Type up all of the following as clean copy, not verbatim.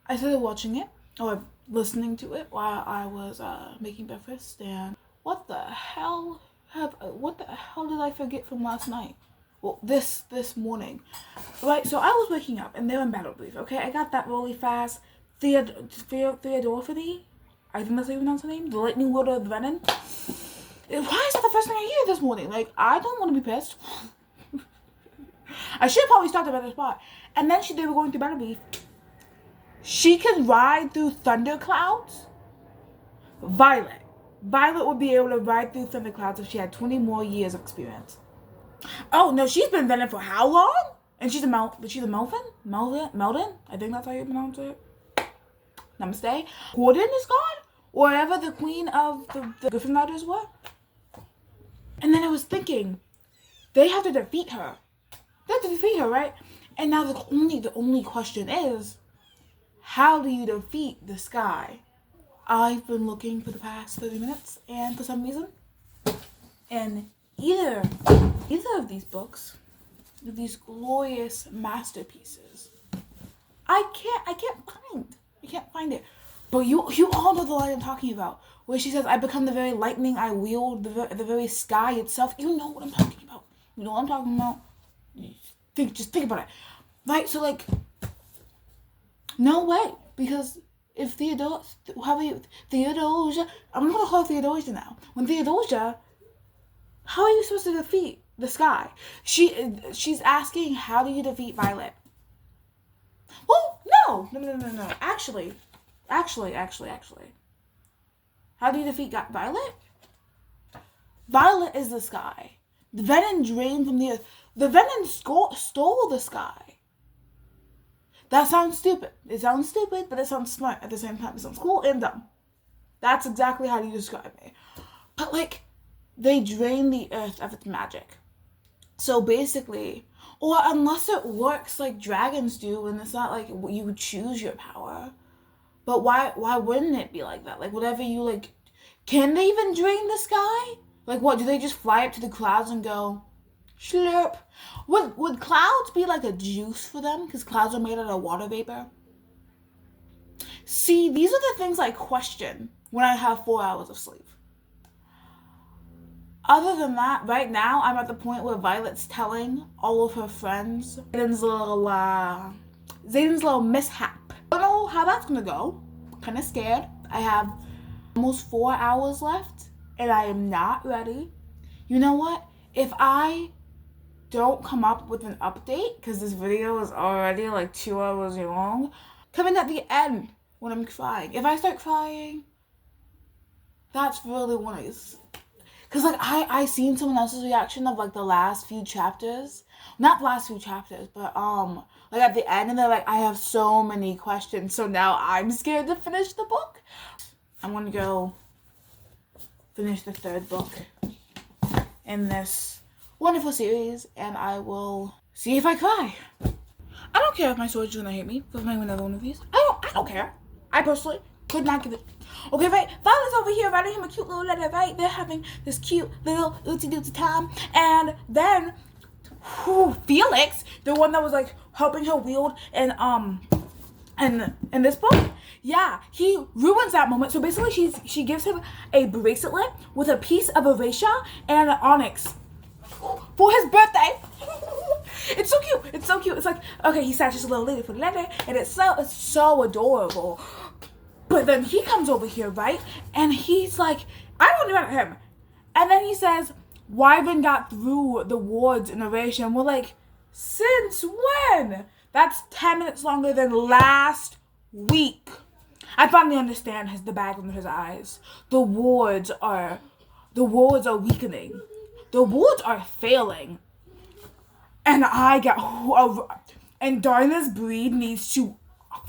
I started watching it or listening to it while I was making breakfast, and what the hell did I forget from last night? Well, this morning, right? So I was waking up and they're in battle brief. Okay, I got that really fast. Theodophany, I think that's how you pronounce her name. The lightning lord of Venom. Why is that the first thing I hear this morning? Like, I don't want to be pissed. I should probably start at a better spot. And then they were going through battle brief. She can ride through thunderclouds. Violet would be able to ride through thunderclouds if she had 20 more years of experience. Oh no, she's been Venom for how long? And she's a Melvin? I think that's how you pronounce it. Namaste. Gordon is gone? Wherever the queen of the Griffin Riders were? And then I was thinking, they have to defeat her. They have to defeat her, right? And now the only question is, how do you defeat the sky? I've been looking for the past 30 minutes, and for some reason, in either of these books, these glorious masterpieces, I can't find it. But you all know the line I'm talking about, where she says, "I become the very lightning I wield, the very sky itself." You know what I'm talking about. You know what I'm talking about. Just think about it, right? So like, no way, because if Theodosia, I'm gonna call her Theodosia now. When Theodosia, how are you supposed to defeat the sky? She's asking, how do you defeat Violet? Well, no. Actually. How do you defeat Violet? Violet is the sky. The venom drained from the earth. The venom stole the sky. That sounds stupid. It sounds stupid, but it sounds smart at the same time. It sounds cool and dumb. That's exactly how you describe me. But like, they drain the earth of its magic. So basically, or unless it works like dragons do, and it's not like you would choose your power. But why wouldn't it be like that? Like, whatever you like, can they even drain the sky? Like, what, do they just fly up to the clouds and go, slurp? Would clouds be like a juice for them? Because clouds are made out of water vapor? See, these are the things I question when I have 4 hours of sleep. Other than that, right now, I'm at the point where Violet's telling all of her friends Zayden's little mishap. I don't know how that's gonna go. I'm kind of scared. I have almost 4 hours left, and I am not ready. You know what? If I don't come up with an update, because this video is already like 2 hours long, coming at the end when I'm crying. If I start crying, that's really when because like I seen someone else's reaction of like the last few chapters. Not the last few chapters, but like at the end, and they're like, I have so many questions, so now I'm scared to finish the book. I'm gonna go finish the 3rd book in this wonderful series, and I will see if I cry. I don't care if my sword's gonna hate me for playing another one of these. I don't care. I personally could not give it. Okay, right? Violet's over here writing him a cute little letter, right? They're having this cute little oopsie-doopsie time. And then, Felix, the one that was like helping her wield and in this book, yeah, he ruins that moment. So basically, she gives him a bracelet with a piece of erasure and an onyx for his birthday. It's so cute. It's like, okay, he sat just a little later for the letter, and it's so adorable. But then he comes over here, right? And he's like, I don't know about him. And then he says, Wyvern got through the wards in erasure. We're like, since when? That's 10 minutes longer than last week. I finally understand the bag under his eyes. The wards are weakening. The wards are failing. And and Darna's breed needs to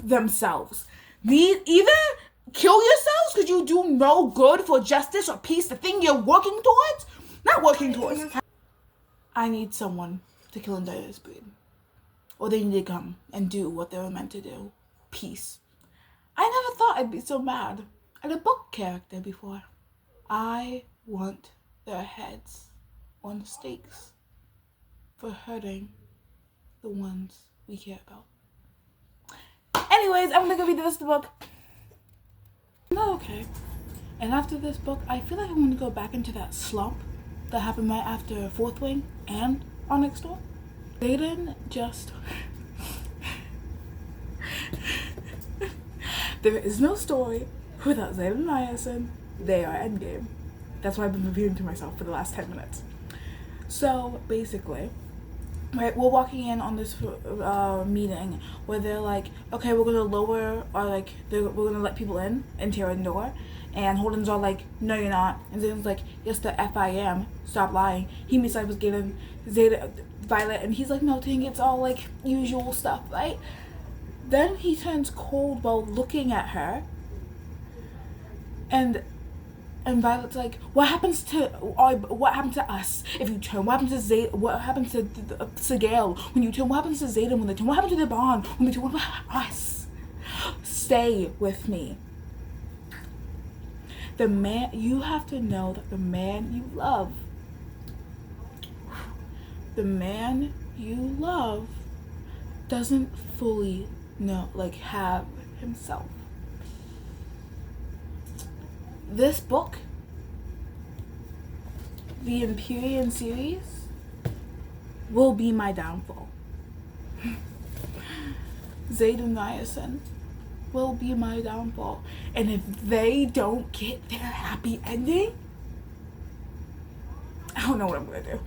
themselves. Either kill yourselves because you do no good for justice or peace, the thing you're working towards. Not working towards. I need someone to kill Darna's breed. Or they need to come and do what they were meant to do. Peace. I never thought I'd be so mad at a book character before. I want their heads on stakes for hurting the ones we care about. Anyways, I'm gonna go read the rest of the book. No, okay. And after this book, I feel like I'm gonna go back into that slump that happened right after Fourth Wing and Onyx Storm. They didn't just... There is no story without Zayden and Ryerson. They are endgame. That's why I've been repeating to myself for the last 10 minutes. So basically, right, we're walking in on this meeting where they're like, okay, we're gonna lower, or like, we're gonna let people in and tear in the door. And Holden's all like, no, you're not. And Zayden's like, yes, the F I am. Stop lying. He meets up with Zayden, Violet, and he's like melting. It's all like usual stuff, right? Then he turns cold while looking at her. And Violet's like, what happens to us if you turn? What happens to what happens to Gale when you turn? What happens to Zayden when they turn? What happens to the bond when they turn? What about us? Stay with me. You have to know that the man you love doesn't fully have himself. This book, the Empyrean series, will be my downfall. Zayden Ryerson will be my downfall. And if they don't get their happy ending, I don't know what I'm gonna do.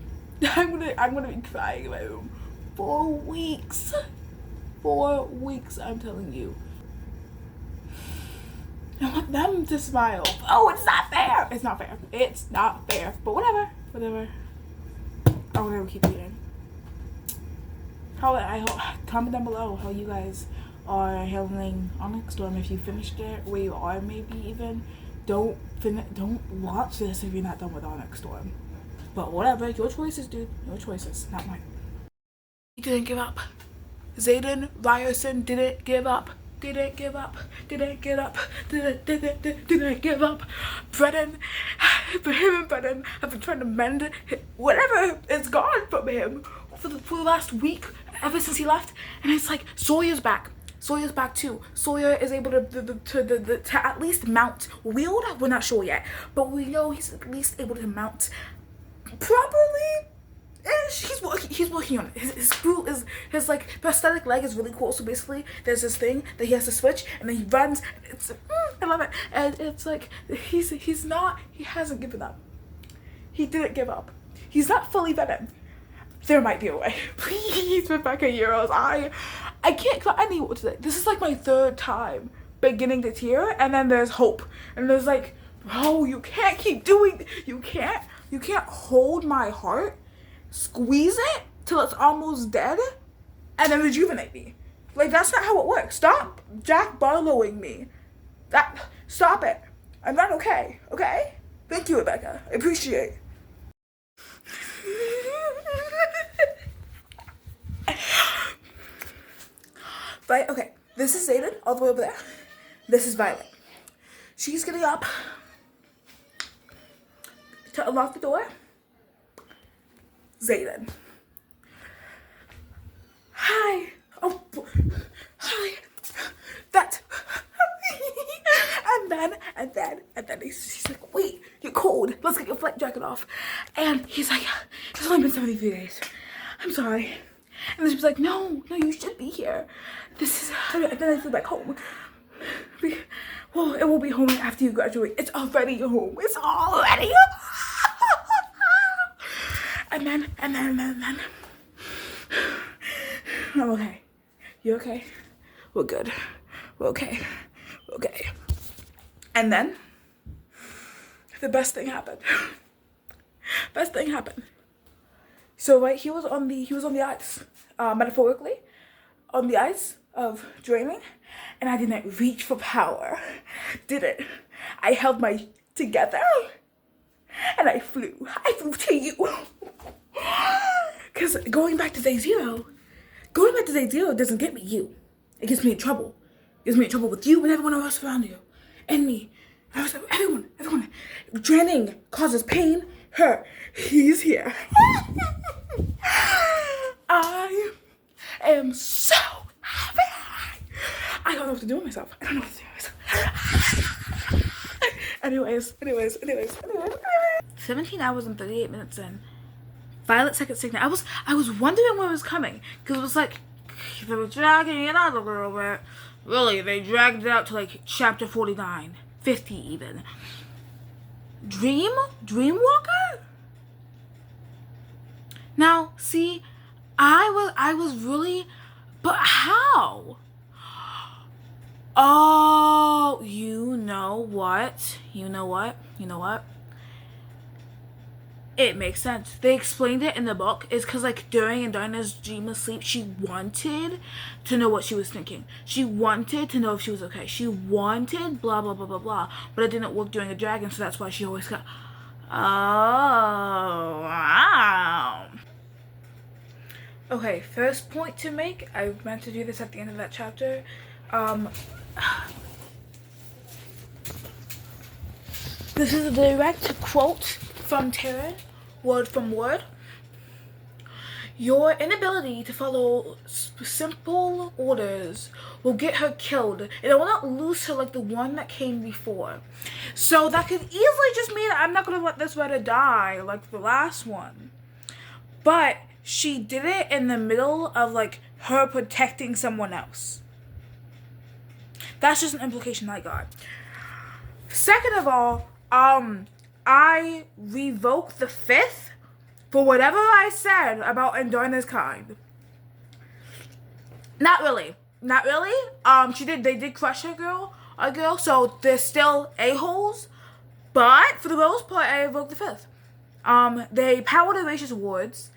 I'm gonna be crying in my room for weeks. 4 weeks, I'm telling you. I want them to smile. Oh, it's not fair. It's not fair. It's not fair. But whatever. I'm gonna keep reading. Comment down below how you guys are handling Onyx Storm, if you finished it, where you are maybe even. Don't watch this if you're not done with Onyx Storm. But whatever, your choices, dude. Your choices, not mine. He didn't give up. Zayden Ryerson didn't give up. Didn't give up. Didn't give up. Didn't give up. Him and Brennan have been trying to mend whatever is gone from him for the last week, ever since he left. And it's like, Sawyer's back. Sawyer's back too. Sawyer is able to at least wield. We're not sure yet, but we know he's at least able to mount properly. He's working on it. His like prosthetic leg is really cool. So basically, there's this thing that he has to switch, and then he runs. I love it, and it's like he hasn't given up. He didn't give up. He's not fully Venom. There might be a way. Please, Rebecca Euros. I can't. I need what to say. This is like my 3rd time beginning to tear, and then there's hope, and there's like, bro, you can't keep doing. You can't hold my heart. Squeeze it till it's almost dead and then rejuvenate me. Like, that's not how it works. Stop Jack Barlowing me. Stop it. I'm not okay. Thank you, Rebecca. I appreciate it. Right, okay. This is Zayden all the way over there. This is Violet. She's getting up to unlock the door. Zayden. Hi. Oh, hi. That. and then he's like, wait, you're cold. Let's get your flight jacket off. And he's like, it's only been 73 days. I'm sorry. And then she's like, no, you should be here. And then I flew back home. Well, it will be home after you graduate. It's already home. And then, I'm okay. You okay? We're good. We're okay. And then, the best thing happened. So, right, he was on the ice, metaphorically, on the ice of draining, and I didn't reach for power. Didn't. I held my together, and I flew to you. Because going back to day zero doesn't get me you. It gets me in trouble. It gets me in trouble with you and everyone else around you. And me. Everyone. Draining causes pain, hurt. He's here. I am so happy. I don't know what to do with myself. I don't know what to do with myself. Anyways. 17 hours and 38 minutes in. Violet second signet. I was wondering where it was coming. Because it was like, they were dragging it out a little bit. Really, they dragged it out to like chapter 49. 50 even. Dreamwalker? Now, see, I was really, but how? Oh, you know what? It makes sense. They explained it in the book. It's because, like, during Indina's dream of sleep, she wanted to know what she was thinking. She wanted to know if she was okay. She wanted blah, blah, blah, blah, blah. But it didn't work during a dragon, so that's why she always got... Oh, wow. Okay, first point to make. I meant to do this at the end of that chapter. This is a direct quote from Taryn, word from word. Your inability to follow simple orders will get her killed, and it will not lose her like the one that came before. So that could easily just mean I'm not going to let this writer die like the last one. But she did it in the middle of, like, her protecting someone else. That's just an implication I got. Second of all, I revoke the 5th for whatever I said about Indina's kind. Not really. They did crush a girl, so they're still a-holes. But for the most part, I revoked the 5th. They powered Erasures Awards,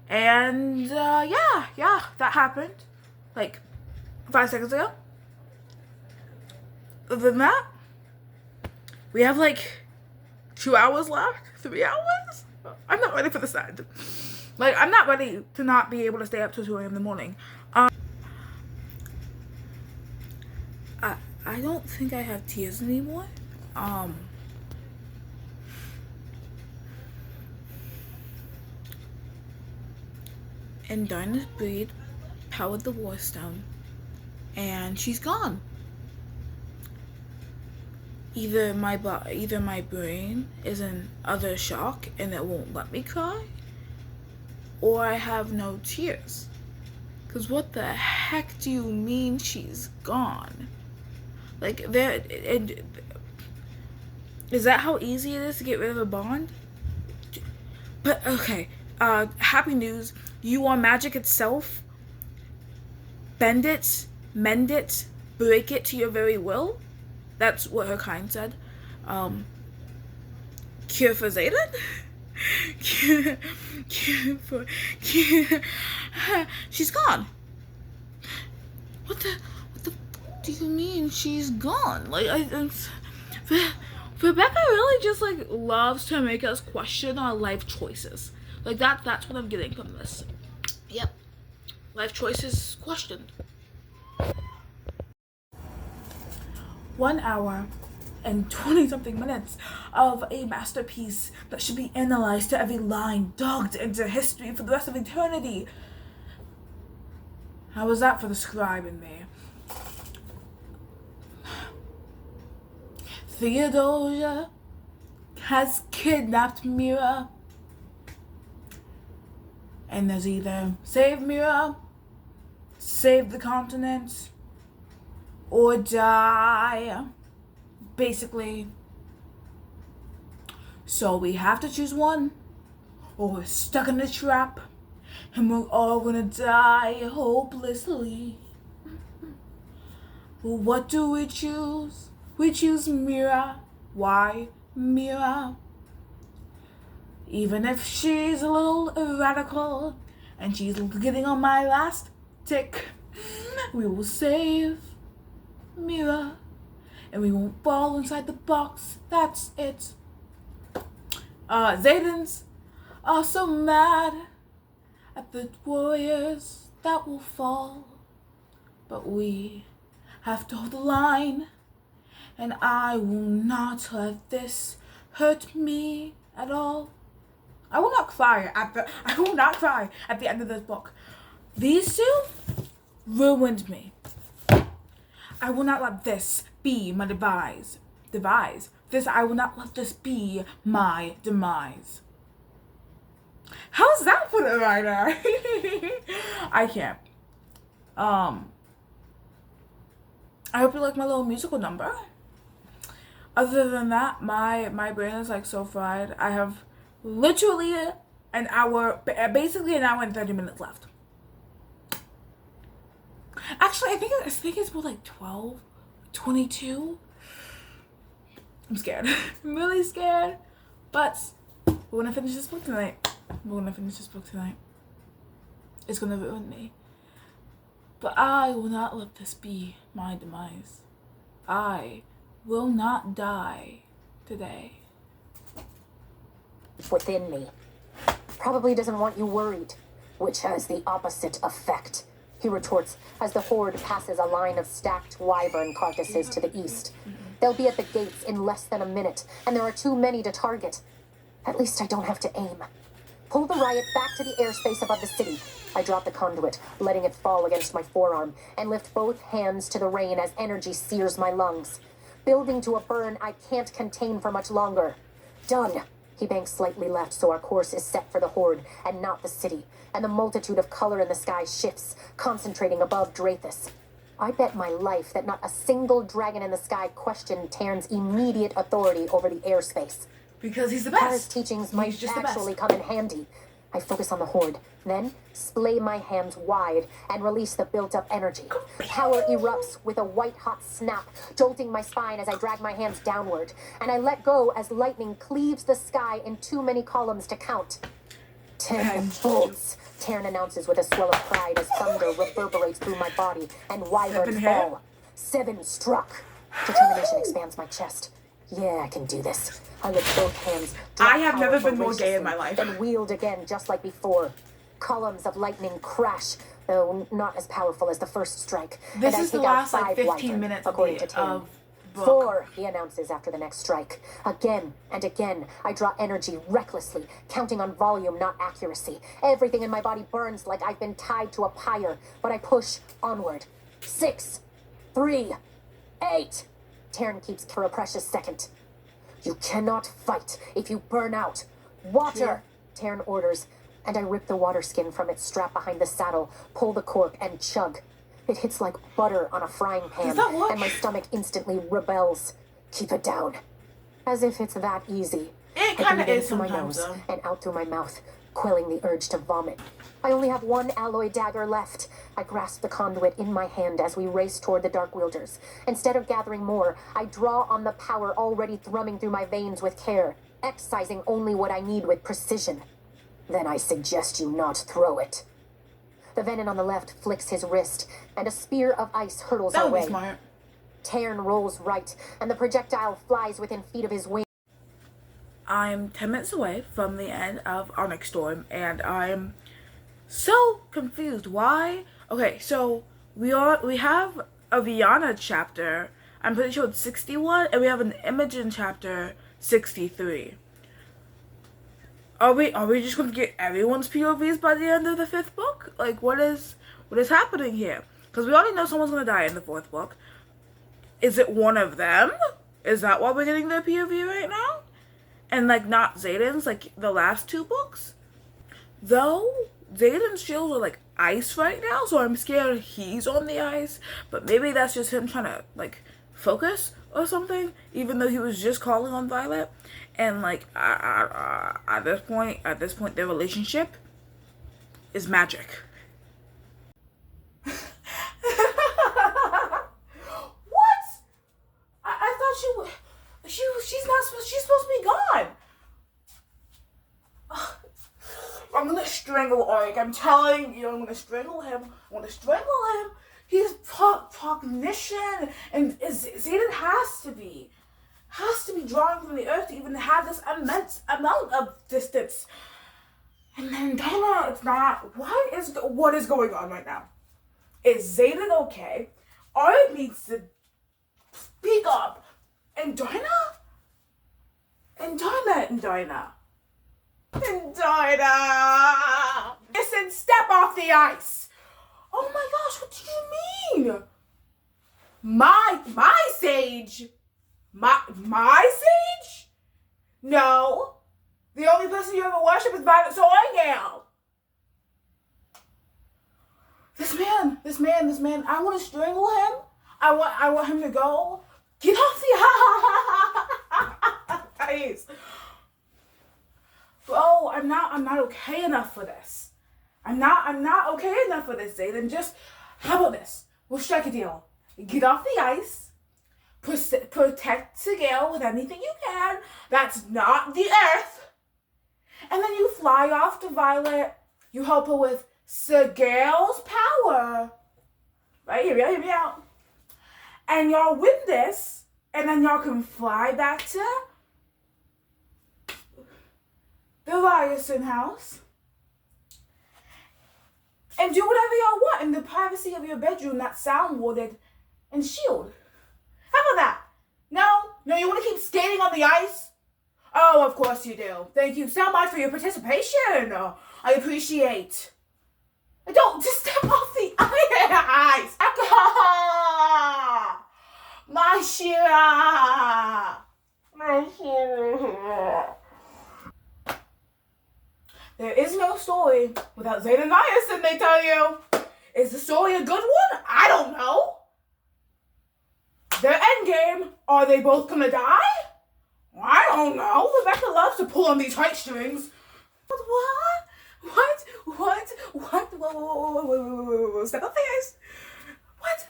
and yeah, that happened like 5 seconds ago. Other than that, we have like 2 hours left, 3 hours. I'm not ready for this end. Like, I'm not ready to not be able to stay up till 2 a.m. in the morning. I don't think I have tears anymore. And Dinah's breed powered the war stone, and she's gone. Either my brain is in utter shock and it won't let me cry, or I have no tears. Cause what the heck do you mean she's gone? Like, is that how easy it is to get rid of a bond? But okay, happy news. You are magic itself. Bend it, mend it, break it to your very will. That's what her kind said. Cure for Zayden? She's gone. What the do you mean she's gone? Like, Rebecca really just, like, loves to make us question our life choices. Like, that's what I'm getting from this. Yep. Life choices questioned. 1 hour and 20-something minutes of a masterpiece that should be analyzed to every line, dogged into history for the rest of eternity. How was that for the scribe in me? Theodosia has kidnapped Mira. And there's either save Mira, save the continent, or die. Basically. So we have to choose one, or we're stuck in a trap, and we're all gonna die hopelessly. Well, what do we choose? We choose Mira. Why Mira? Even if she's a little radical and she's getting on my last tick, we will save Mira and we won't fall inside the box. That's it. Zayden's are so mad at the warriors that will fall, but we have to hold the line, and I will not let this hurt me at all. I will not cry at the end of this book. These two ruined me. I will not let this be my demise. I will not let this be my demise. How's that for the writer? I can't. I hope you like my little musical number. Other than that, my brain is like so fried. I have literally basically an hour and 30 minutes left. Actually, I think it's more like 12, 22. I'm scared. I'm really scared. But we're gonna finish this book tonight. It's gonna ruin me. But I will not let this be my demise. I will not die today. Within me. Probably doesn't want you worried, which has the opposite effect, he retorts as the horde passes a line of stacked wyvern carcasses to the east. They'll be at the gates in less than a minute, and there are too many to target. At least I don't have to aim. Pull the riot back to the airspace above the city. I drop the conduit, letting it fall against my forearm, and lift both hands to the rain as energy sears my lungs. Building to a burn I can't contain for much longer. Done. He banks slightly left so our course is set for the horde and not the city, and the multitude of color in the sky shifts, concentrating above Drathus. I bet my life that not a single dragon in the sky questioned Tarn's immediate authority over the airspace. Because he's the best. Kara's teachings might actually come in handy. I focus on the horde, then splay my hands wide and release the built-up energy. Power erupts with a white-hot snap, jolting my spine as I drag my hands downward, and I let go as lightning cleaves the sky in too many columns to count. 10 bolts, Tarn announces with a swell of pride as thunder reverberates through my body and wyverns fall. 7 struck. Determination expands my chest. Yeah, I can do this. I lift both hands. I have never been more gay in my life. Then wield again, just like before. Columns of lightning crash, though not as powerful as the first strike. This is the last like 15 minutes according to Tarn. 4, he announces after the next strike. Again and again, I draw energy recklessly, counting on volume, not accuracy. Everything in my body burns like I've been tied to a pyre, but I push onward. 6, 3, 8. Tarn keeps for a precious second. You cannot fight if you burn out. Water, Tarn orders, and I rip the water skin from its strap behind the saddle, pull the cork, and chug. It hits like butter on a frying pan, and my stomach instantly rebels. Keep it down. As if it's that easy. It kind of is through my nose and out through my mouth, quelling the urge to vomit. I only have 1 alloy dagger left. I grasp the conduit in my hand as we race toward the Dark Wielders. Instead of gathering more, I draw on the power already thrumming through my veins with care, excising only what I need with precision. Then I suggest you not throw it. The Venom on the left flicks his wrist, and a spear of ice hurtles our way. Smart. Tarn rolls right, and the projectile flies within feet of his wing. I'm 10 minutes away from the end of Onyx Storm, and I'm so confused. Why? Okay, so we have a Viana chapter. I'm pretty sure it's 61, and we have an Imogen chapter 63. Are we just gonna get everyone's POVs by the end of the 5th book? Like, what is happening here? Because we already know someone's gonna die in the 4th book. Is it one of them? Is that why we're getting their POV right now? And like not Zayden's, like the last 2 books? Though Zayden's shields are like ice right now, so I'm scared he's on the ice. But maybe that's just him trying to like focus or something, even though he was just calling on Violet. And like at this point, their relationship is magic. What? I thought she's supposed to be gone. I'm gonna strangle Onyx. I'm telling you, I'm gonna strangle him. He's cognition, and Zayden has to be drawing from the earth to even have this immense amount of distance. And then Dinah, it's not. What is going on right now? Is Zayden okay? Onyx needs to speak up. And Dinah. Listen, step off the ice. Oh my gosh, what do you mean? My sage? My sage? No. The only person you ever worship is Violet Soingale. This man, I want to strangle him. I want him to go. Get off the ice. Bro, I'm not okay enough for this. I'm not okay enough for this, Zayden. Just, how about this? We'll strike a deal. Get off the ice. Protect Sigale with anything you can. That's not the earth. And then you fly off to Violet. You help her with Sigale's power. Right? Hear me out. And y'all win this. And then y'all can fly back to the Ryerson house. And do whatever y'all want in the privacy of your bedroom that's sound warded and shielded. How about that? No, you want to keep skating on the ice? Oh, of course you do. Thank you so much for your participation. I appreciate. Don't just step off the ice. My Shira. There is no story without Zayden Ryerson, they tell you. Is the story a good one? I don't know. Their endgame, are they both gonna die? I don't know. Rebecca loves to pull on these heartstrings. What? Whoa. Step up fast. What?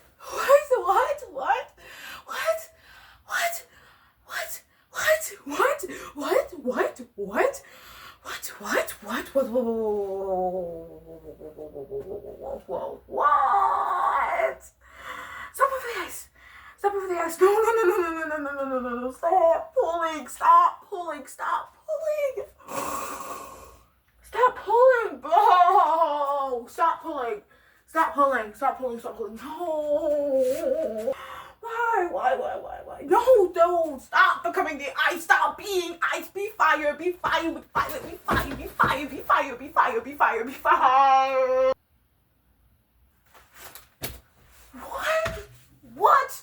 Stop over the ice. No. Stop pulling. Bro. Stop pulling. No. Why? No, don't. Stop becoming the ice. Stop being ice. Be fire. Be fire. What?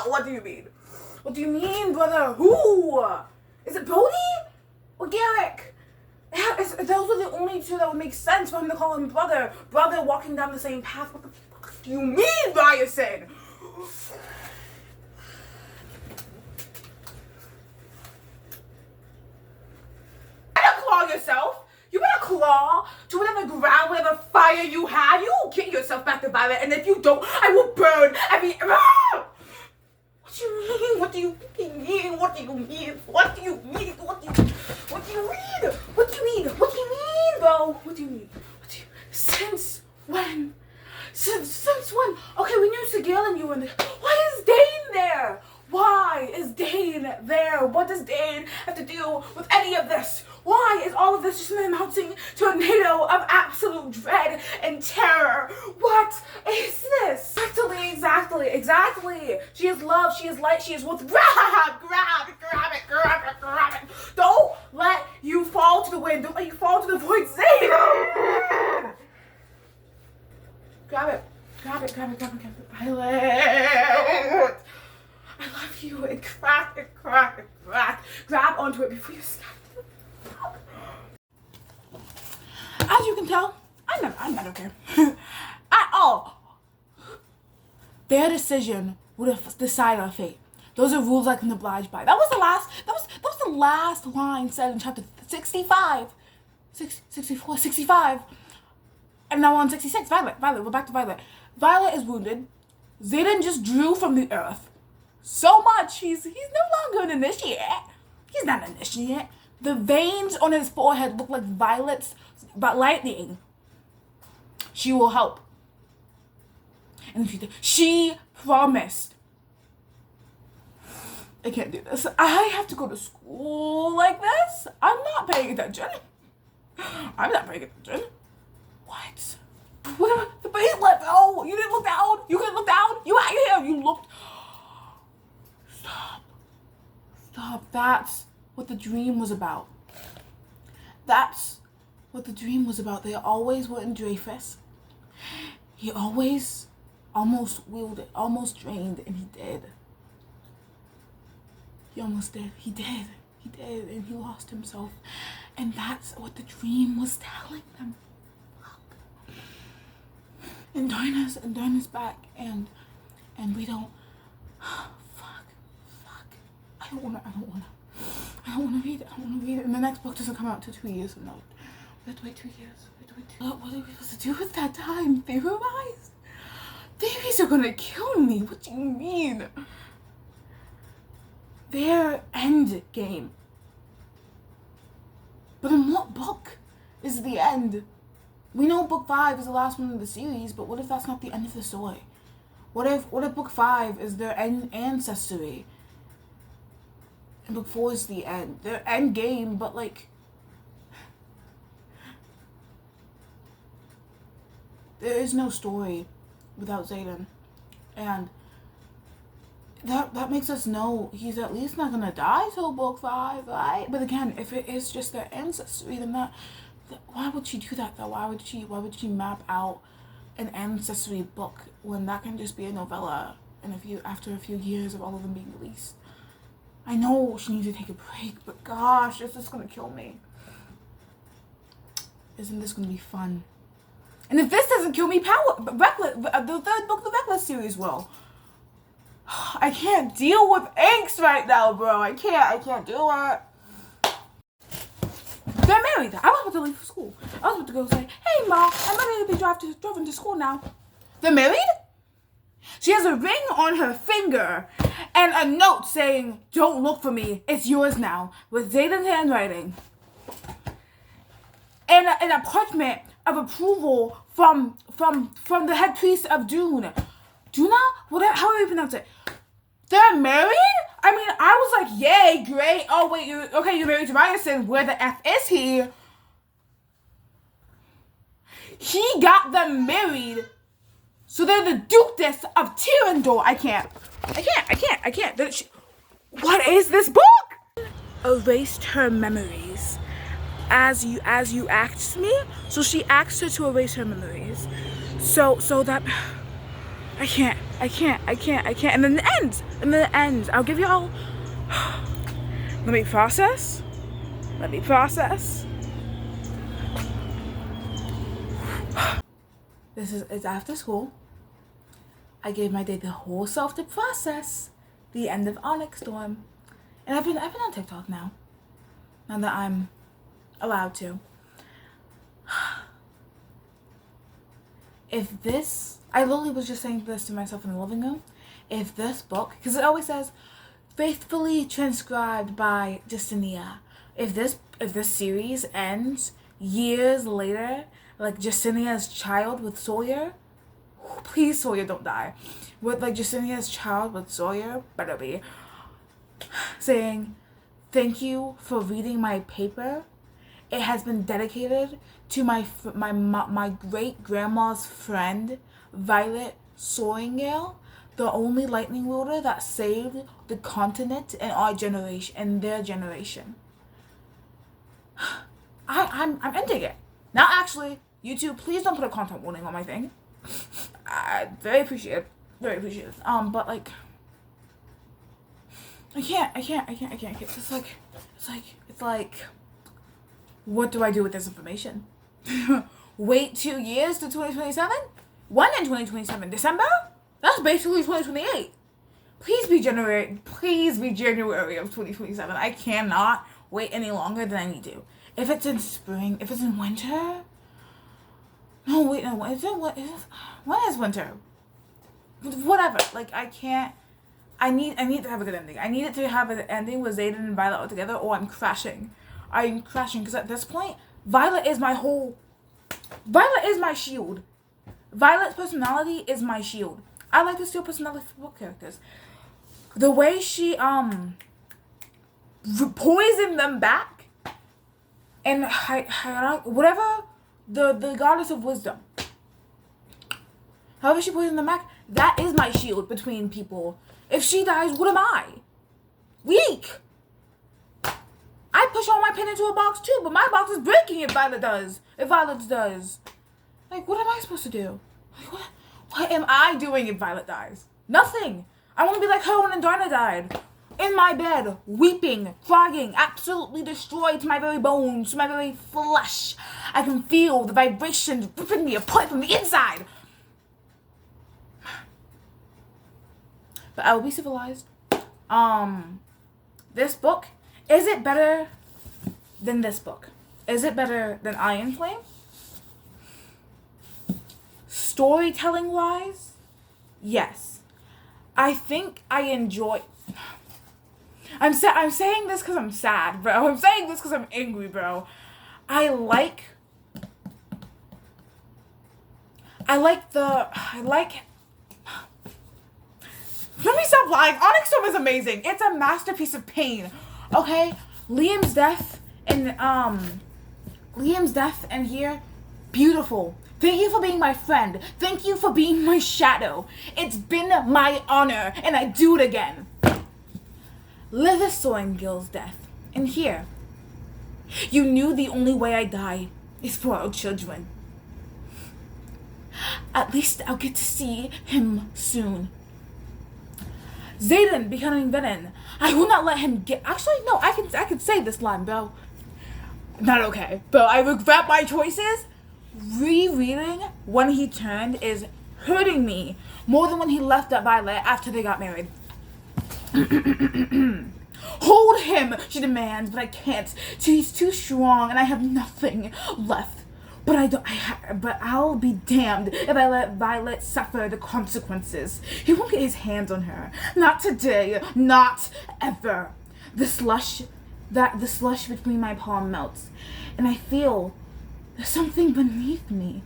What do you mean? What do you mean, brother? Who? Is it Bodhi or Garrick? Yeah, those are the only two that would make sense for him to call him brother. Brother walking down the same path. What the fuck do you mean, Ryerson? You better claw yourself. You better claw to whatever ground, whatever fire you have. You will get yourself back to Violet, and if you don't, I will burn every. What do you mean? What do you mean, bro? What do you mean? Since when? Since when? Okay, we knew Sigale and you were in there. Why is Dane there? What does Dane have to do with any of this? Why is all of this just amounting to a NATO of absolute dread and terror? What is this? Exactly. She is love, she is light, she is worth. Grab it. Don't let you fall to the wind. Don't let you fall to the void. Grab it. Violet. I love you. And crack. Grab onto it before you snap. As you can tell, I'm not okay. At all. Their decision would have decided our fate. Those are rules I can oblige by. That was the last line said in chapter 65. 64, 65. And now on 66. Violet, we're back to Violet. Violet is wounded. Zayden just drew from the earth so much. He's no longer an initiate. He's not an initiate. The veins on his forehead look like Violet's lightning. She will help. And she promised. I can't do this. I have to go to school like this. I'm not paying attention. What? The base left. Oh, you didn't look down. You couldn't look down. You out here. You looked. Stop. That's what the dream was about. They always were in Dreyfus. He always almost wielded, almost drained, and he did. He almost did. He did. He did, and he lost himself. And that's what the dream was telling them. Fuck. And Darna's back, and we don't. Fuck. I don't wanna read it. And the next book doesn't come out till 2 years from now. We have to wait 2 years. What are we supposed to do with that time? Theorize? Theories are gonna kill me. What do you mean? Their end game. But in what book is the end? We know book 5 is the last one of the series, but what if that's not the end of the story? What if book 5 is their ancestry? And book 4 is the end. Their end game, but like... There is no story without Xaden. And that makes us know he's at least not gonna die till book 5, right? But again, if it is just their ancestry, then that why would she do that though? Why would she map out an ancestry book when that can just be a novella after a few years of all of them being released? I know she needs to take a break, but gosh, this is gonna kill me. Isn't this gonna be fun? And if this doesn't kill me, the third book of the Reckless series will. I can't deal with angst right now, bro. I can't do it. They're married. I was about to leave for school. I was about to go say, hey, Ma, I'm ready to be driven to school now. They're married? She has a ring on her finger and a note saying, don't look for me. It's yours now. With Xaden's handwriting. And a parchment of approval from the head priest of Duna. Duna? How do you pronounce it? They're married? I mean, I was like, yay, great. Oh, wait, you're married to Ryerson. Where the F is he? He got them married. So they're the Duchess of Tyrandor. I can't. What is this book? Erased her memories. As you asked me. So she asked her to erase her memories. So that... I can't. And then the end. I'll give y'all... Let me process. It's after school. I gave my day the whole self to process the end of Onyx Storm. And I've been on TikTok now. Now that I'm allowed to. If this... I literally was just saying this to myself in the living room. If this book, because it always says, faithfully transcribed by Justinia. If this series ends years later, like Justinia's child with Sawyer, please Sawyer don't die. With like Justinia's child with Sawyer, better be, saying, thank you for reading my paper. It has been dedicated to my great grandma's friend, Violet Soaringale, the only lightning wielder that saved the continent and their generation. I'm ending it. Now, actually, YouTube, please don't put a content warning on my thing. I very appreciate it. But like, I can't. It's like, what do I do with this information? Wait 2 years to 2027? When in 2027? December? That's basically 2028. Please be January of 2027. I cannot wait any longer than I need to. If it's in spring, if it's in winter. No, wait, no. When is winter? Whatever. Like, I can't. I need to have a good ending. I need it to have an ending with Xaden and Violet all together, or I'm crashing. Because at this point, Violet is my shield. Violet's personality is my shield. I like to steal personality for book characters. The way she poisoned them back, and whatever the goddess of wisdom, however she poisoned them back, that is my shield between people. If she dies, what am I? Weak. I push all my pen into a box too, but my box is breaking if Violet does. Like, what am I supposed to do? What am I doing if Violet dies? Nothing. I want to be like her when Darna died. In my bed, weeping, crying, absolutely destroyed to my very bones, to my very flesh. I can feel the vibrations ripping me apart from the inside. But I will be civilized. This book, is it better than this book? Is it better than Iron Flame? Storytelling wise, yes. I think I enjoy. I'm saying this because I'm sad, bro. I'm saying this because I'm angry, bro. I like. Let me stop lying. Onyx Storm is amazing. It's a masterpiece of pain. Okay, Liam's death and here, beautiful. Thank you for being my friend. Thank you for being my shadow. It's been my honor, and I do it again. Lither Soringill's death, and here, you knew the only way I die is for our children. At least I'll get to see him soon. Xaden becoming villain. I will not let him get. Actually, no. I can say this line, bro. Not okay, but I regret my choices. Rereading when he turned is hurting me more than when he left at Violet after they got married. Hold him, she demands, but I can't. He's too strong, and I have nothing left. But but I'll be damned if I let Violet suffer the consequences. He won't get his hands on her. Not today. Not ever. The slush between my palm melts, and I feel there's something beneath me.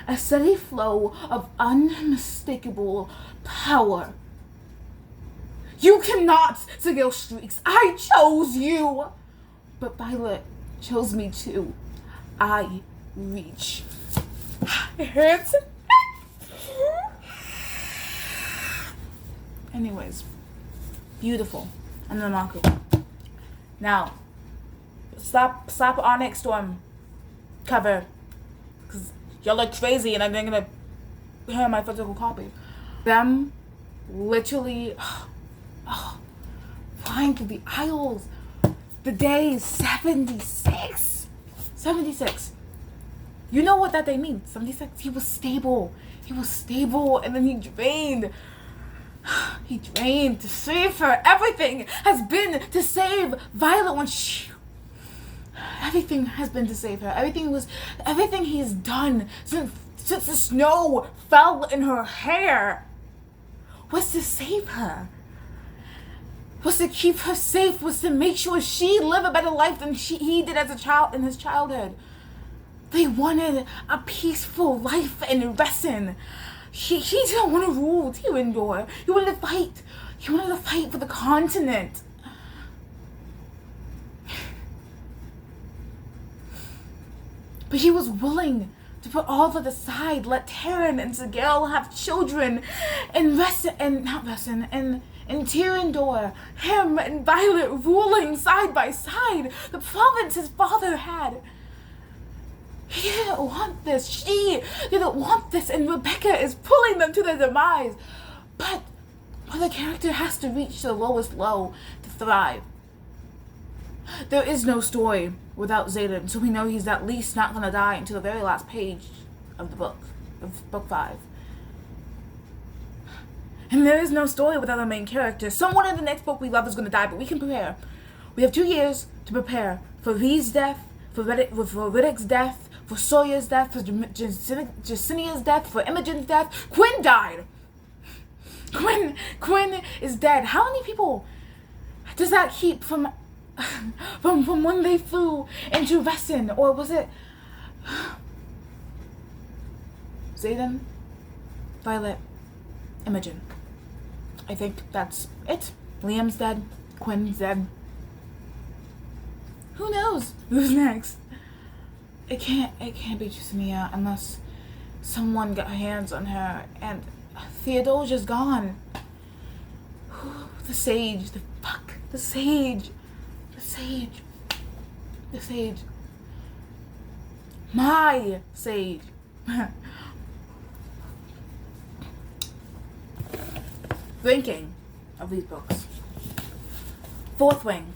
A steady flow of unmistakable power. You cannot, Sigil shrieks. I chose you. But Violet chose me too. I reach. It hurts. Anyways, beautiful. And then Marco. Now, slap Onyx Storm cover, because y'all look crazy, and I'm gonna hear my physical copy. Them literally flying through the aisles. The day is 76. 76. You know what that day means? 76. He was stable, and then he drained. He drained to save her. Everything has been to save Violet when she. Everything has been to save her. Everything he's done since the snow fell in her hair was to save her. Was to keep her safe. Was to make sure she lived a better life than he did as a child in his childhood. They wanted a peaceful life in Resin. He didn't want to rule Tyrandor. He wanted to fight. He wanted to fight for the continent. But he was willing to put all of it aside, let Terran and Sigil have children, and Tyrandor, him and Violet ruling side by side, the province his father had. He didn't want this. She didn't want this, and Rebecca is pulling them to their demise. But the character has to reach the lowest low to thrive. There is no story without Xaden, so we know he's at least not going to die until the very last page of the book, of book 5. And there is no story without a main character. Someone in the next book we love is going to die, but we can prepare. We have 2 years to prepare for Reed's death, for Riddick's death, for Sawyer's death, for Jasinia's death, for Imogen's death. Quinn died. Quinn is dead. How many people does that keep from when they flew into Resin? Or was it Xaden, Violet, Imogen? I think that's it. Liam's dead. Quinn's dead. Who knows who's next? It can't be Jasmia unless someone got hands on her, and Theodosia's gone. The sage, the sage. My sage. ranking of these books. Fourth Wing,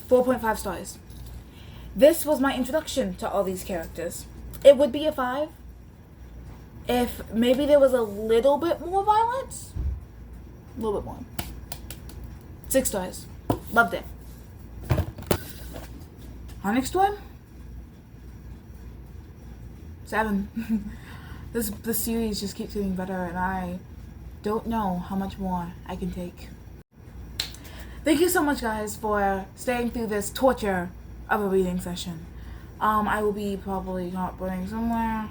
4.5 stars. This was my introduction to all these characters. It would be a 5 if maybe there was a little bit more violence. A little bit more. 6 stars. Loved it. Onyx Storm? 7. The series just keeps getting better, and I don't know how much more I can take. Thank you so much, guys, for staying through this torture of a reading session. I will be probably not burning somewhere.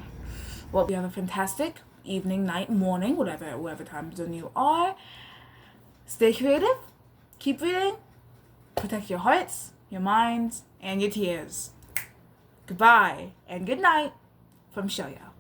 Well, you have a fantastic evening, night, morning, whatever time zone you are. Stay creative. Keep reading. Protect your hearts, your minds, and your tears. Goodbye and good night from Shoyo.